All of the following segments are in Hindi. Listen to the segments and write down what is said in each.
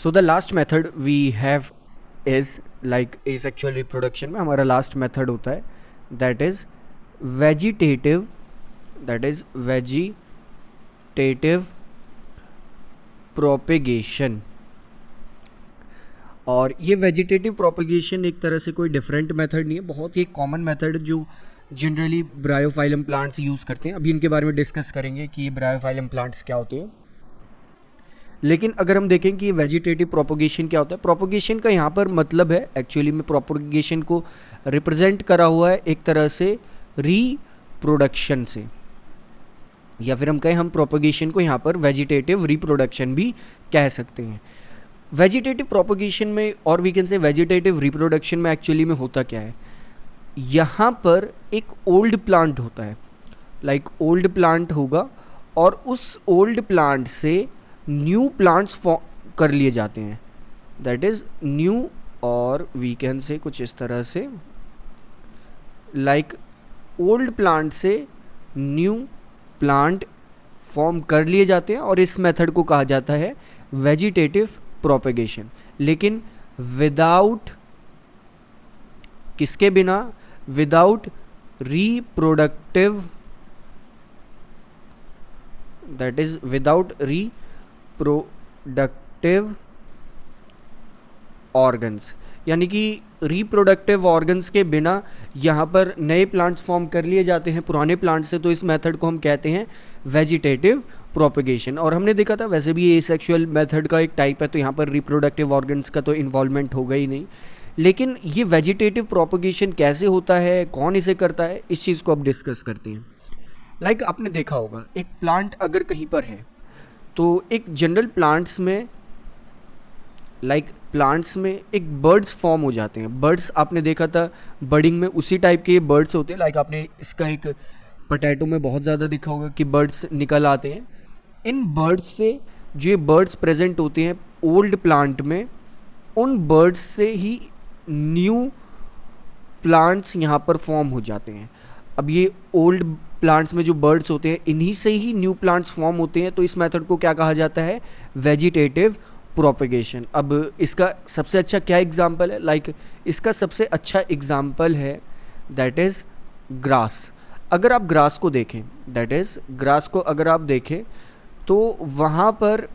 So the last method we have is like asexual reproduction में हमारा लास्ट मेथड होता है दैट इज वेजिटेटिव प्रोपेगेशन। और ये वेजिटेटिव प्रोपेगेशन एक तरह से कोई डिफरेंट मेथड नहीं है, बहुत ही एक कॉमन मेथड जो जनरली ब्रायोफाइलम प्लांट्स यूज़ करते हैं। अभी इनके बारे में डिस्कस करेंगे कि ये ब्रायोफाइलम प्लांट्स क्या होते हैं। लेकिन अगर हम देखें कि वेजिटेटिव प्रोपोगेशन क्या होता है, प्रोपोगेशन का यहाँ पर मतलब है एक्चुअली में प्रोपोगेशन को रिप्रेजेंट करा हुआ है एक तरह से रिप्रोडक्शन से, या फिर हम कहें हम प्रोपोगेशन को यहाँ पर वेजिटेटिव रिप्रोडक्शन भी कह सकते हैं। वेजिटेटिव प्रोपोगेशन में और we can say vegetative reproduction में एक्चुअली में होता क्या है, यहाँ पर एक ओल्ड प्लांट होता है, लाइक ओल्ड प्लांट होगा और उस ओल्ड प्लांट से न्यू प्लांट्स फॉर्म कर लिए जाते हैं, दैट इज न्यू, और वी कैन से कुछ इस तरह से लाइक ओल्ड प्लांट से न्यू प्लांट फॉर्म कर लिए जाते हैं और इस मेथड को कहा जाता है वेजिटेटिव प्रोपेगेशन। लेकिन विदाउट किसके बिना, without reproductive, that is without reproductive organs, यानी कि रिप्रोडक्टिव ऑर्गन्स के बिना यहाँ पर नए प्लांट्स फॉर्म कर लिए जाते हैं पुराने प्लांट से, तो इस मेथड को हम कहते हैं वेजिटेटिव प्रोपेगेशन। और हमने देखा था वैसे भी ये सेक्सुअल मेथड का एक टाइप है, तो यहाँ पर रिप्रोडक्टिव ऑर्गन्स का तो इन्वॉल्वमेंट होगा ही नहीं। लेकिन ये वेजिटेटिव प्रोपेगेशन कैसे होता है, कौन इसे करता है, इस चीज़ को अब डिस्कस करते हैं। लाइक आपने देखा होगा एक प्लांट अगर कहीं पर है तो एक जनरल प्लांट्स में प्लांट्स में एक बर्ड्स फॉर्म हो जाते हैं। बर्ड्स आपने देखा था बर्डिंग में उसी टाइप के बर्ड्स होते हैं, लाइक आपने इसका एक पोटैटो में बहुत ज़्यादा देखा होगा कि बर्ड्स निकल आते हैं। इन बर्ड्स से जो ये बर्ड्स प्रेजेंट होते हैं ओल्ड प्लांट में, उन बर्ड्स से ही न्यू प्लांट्स यहाँ पर फॉर्म हो जाते हैं। अब ये ओल्ड प्लांट्स में जो बर्ड्स होते हैं इन्हीं से ही न्यू प्लांट्स फॉर्म होते हैं, तो इस मेथड को क्या कहा जाता है, वेजिटेटिव प्रोपेगेशन। अब इसका सबसे अच्छा क्या एग्जाम्पल है, लाइक इसका सबसे अच्छा एग्जाम्पल है दैट इज़ ग्रास। अगर आप ग्रास को देखें, दैट इज़ ग्रास को अगर आप देखें तो वहाँ पर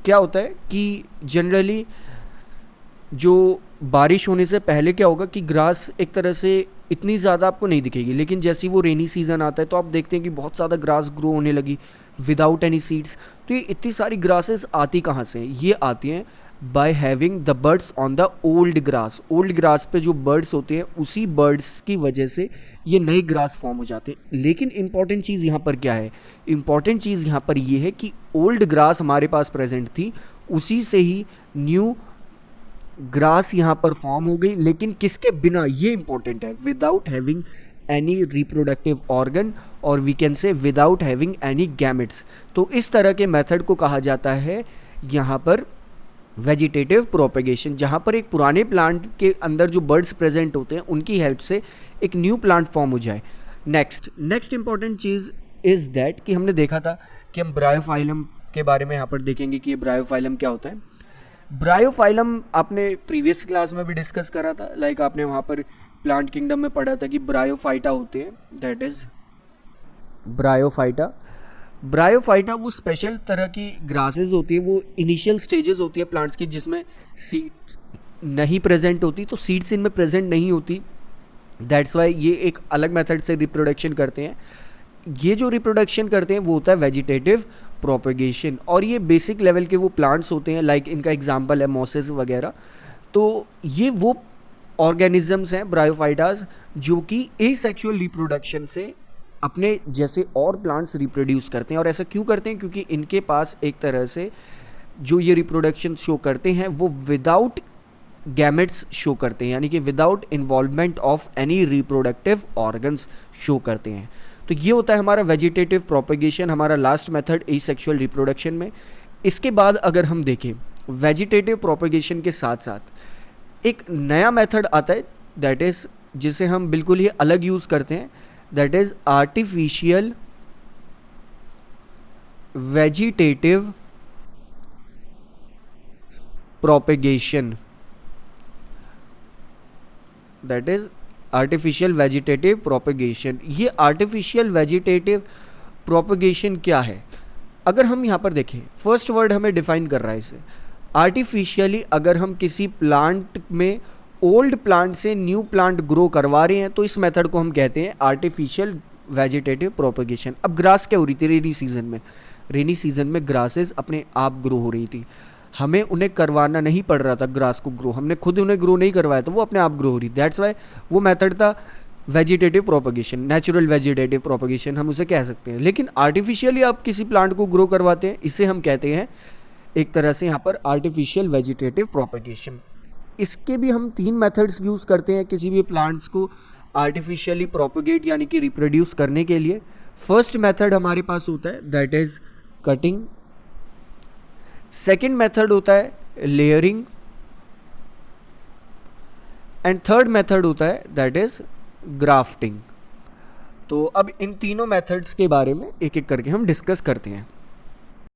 क्या होता है कि जनरली जो बारिश होने से पहले क्या होगा कि ग्रास एक तरह से इतनी ज़्यादा आपको नहीं दिखेगी, लेकिन जैसे ही वो रेनी सीज़न आता है तो आप देखते हैं कि बहुत ज़्यादा ग्रास ग्रो होने लगी विदाउट एनी सीड्स। तो ये इतनी सारी ग्रासेस आती कहाँ से, ये आती हैं by having the birds on the old grass. Old grass पे जो बर्ड्स होते हैं उसी बर्ड्स की वजह से ये नए ग्रास फॉर्म हो जाते हैं। लेकिन इंपॉर्टेंट चीज़ यहाँ पर क्या है, इंपॉर्टेंट चीज़ यहाँ पर ये है कि ओल्ड ग्रास हमारे पास प्रेजेंट थी, उसी से ही न्यू ग्रास यहाँ पर फॉर्म हो गई, लेकिन किसके बिना, ये इंपॉर्टेंट है, without having any reproductive organ, और we can say without having any gametes. तो इस तरह के मेथड को कहा जाता है यहाँ पर वेजिटेटिव प्रोपेगेशन, जहाँ पर एक पुराने प्लांट के अंदर जो बर्ड्स प्रेजेंट होते हैं उनकी हेल्प से एक न्यू प्लांट फॉर्म हो जाए। Next important cheese is that कि हमने देखा था कि हम ब्रायोफाइलम के बारे में यहाँ पर देखेंगे कि ये ब्रायोफाइलम क्या होता है। ब्रायोफाइलम आपने प्रीवियस क्लास में भी डिस्कस करा था, लाइक आपने वहाँ पर प्लांट किंगडम में पढ़ा था कि ब्रायोफाइटा होते हैं, दैट इज़ ब्रायोफाइटा वो स्पेशल तरह की ग्रासेस होती है, वो इनिशियल स्टेजेस होती है प्लांट्स की जिसमें सीड नहीं प्रेजेंट होती, तो सीड्स इनमें प्रेजेंट नहीं होती, दैट्स वाई ये एक अलग मेथड से रिप्रोडक्शन करते हैं। ये जो रिप्रोडक्शन करते हैं वो होता है वेजिटेटिव प्रोपेगेशन, और ये बेसिक लेवल के वो प्लांट्स होते हैं, लाइक इनका एग्जांपल है मॉसेस वगैरह। तो ये वो ऑर्गेनिजम्स हैं ब्रायोफाइटास जो कि एसेक्सुअल रिप्रोडक्शन से अपने जैसे और प्लांट्स रिप्रोड्यूस करते हैं। और ऐसा क्यों करते हैं, क्योंकि इनके पास एक तरह से जो ये रिप्रोडक्शन शो करते हैं वो विदाउट गैमेट्स शो करते हैं, यानी कि without involvement of any reproductive organs show करते हैं। तो ये होता है हमारा वेजिटेटिव प्रोपेगेशन, हमारा लास्ट मेथड एसेक्सुअल रिप्रोडक्शन में। इसके बाद अगर हम देखें वेजिटेटिव प्रोपेगेशन के साथ साथ एक नया मेथड आता है, दैट इज़ जिसे हम बिल्कुल ही अलग यूज़ करते हैं, that is artificial vegetative propagation, that is artificial vegetative propagation. ये आर्टिफिशियल वेजिटेटिव प्रोपेगेशन क्या है? अगर हम यहाँ पर देखें, फर्स्ट वर्ड हमें डिफाइन कर रहा है इसे। आर्टिफिशियली अगर हम किसी प्लांट में ओल्ड प्लांट से न्यू प्लांट ग्रो करवा रहे हैं तो इस मेथड को हम कहते हैं आर्टिफिशियल वेजिटेटिव प्रोपेगेशन। अब ग्रास क्या हो रही थी रेनी सीजन में ग्रासेस अपने आप ग्रो हो रही थी, हमें उन्हें करवाना नहीं पड़ रहा था ग्रास को ग्रो, हमने खुद उन्हें ग्रो नहीं करवाया, तो वो अपने आप ग्रो हो रही। दैट्स वाई वो मेथड था vegetative propagation, natural vegetative propagation हम उसे कह सकते हैं। लेकिन आर्टिफिशियली आप किसी प्लांट को ग्रो करवाते हैं, इसे हम कहते हैं एक तरह से यहाँ पर आर्टिफिशियल वेजिटेटिव प्रोपेगेशन। इसके भी हम 3 मेथड्स यूज़ करते हैं किसी भी प्लांट्स को आर्टिफिशियली प्रोपेगेट यानी कि रिप्रोड्यूस करने के लिए। फर्स्ट मेथड हमारे पास होता है that is cutting, second method होता है लेयरिंग, एंड थर्ड मेथड होता है दैट इज़ ग्राफ्टिंग। तो अब इन तीनों मेथड्स के बारे में एक एक करके हम डिस्कस करते हैं।